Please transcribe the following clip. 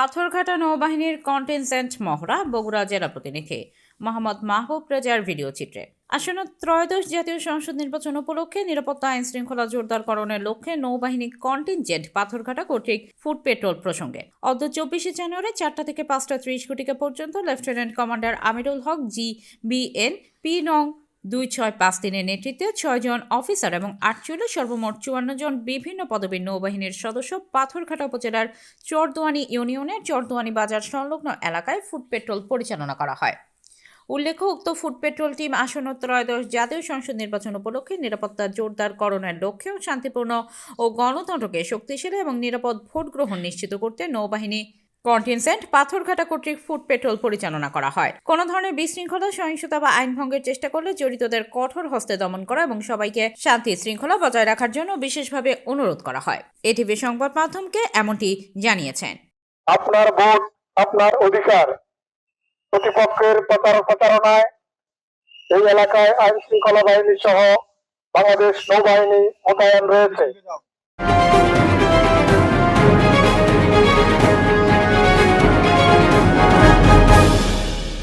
পাথরঘাটা নৌবাহিনীর কন্টিনজেন্ট মহড়া। বগুড়া জেলা প্রতিনিধি মোহাম্মদ মাহবুব রেজার ভিডিও চিত্রে। আসন্ন ত্রয়োদশ জাতীয় সংসদ নির্বাচন উপলক্ষে নিরাপত্তা আইন শৃঙ্খলা জোরদারকরণের লক্ষ্যে নৌবাহিনী কন্টিনজেন্ট পাথরঘাটা কর্তৃক ফুড পেট্রোল প্রসঙ্গে অদ্য 24শে জানুয়ারি 4টা থেকে 5টা 30 ঘটিকা পর্যন্ত লেফটেন্যান্ট কমান্ডার আমিরুল হক GBN পি নং 2653-এর নেতৃত্বে 6 জন অফিসার এবং 48 সর্বমোট 54 জন বিভিন্ন পদবীর নৌবাহিনীর সদস্য পাথরঘাটা উপজেলার চরদোয়ানি ইউনিয়নের চরদোয়ানি বাজার সংলগ্ন এলাকায় ফুড পেট্রোল পরিচালনা করা হয়। উল্লেখ্য, উক্ত ফুড পেট্রোল টিম আসন্ন ত্রয়োদশ জাতীয় সংসদ নির্বাচন উপলক্ষে নিরাপত্তা জোরদারকরণের লক্ষ্যেও শান্তিপূর্ণ ও গণতন্ত্রকে শক্তিশালী এবং নিরাপদ ভোট গ্রহণ নিশ্চিত করতে নৌবাহিনী কন্টিনজেন্ট পাথরঘাটা কর্তৃক ফুড পেট্রোল পরিচালনা করা হয়। কোনো ধরনের বিশৃঙ্খলা, সহিংসতা বা আইন ভঙ্গের চেষ্টা করলে জড়িতদের কঠোর হস্তে দমন করা এবং সবাইকে শান্তি শৃঙ্খলা বজায় রাখার জন্য বিশেষভাবে অনুরোধ করা হয়। এটিভি সংবাদ মাধ্যমকে এমনটি জানিয়েছেন। আপনার ভোট আপনার অধিকার। প্রতিপক্ষের প্রতারণায় এই এলাকায় আইন শৃঙ্খলা বাহিনী সহ বাংলাদেশ নৌবাহিনী মোতায়েন রয়েছে।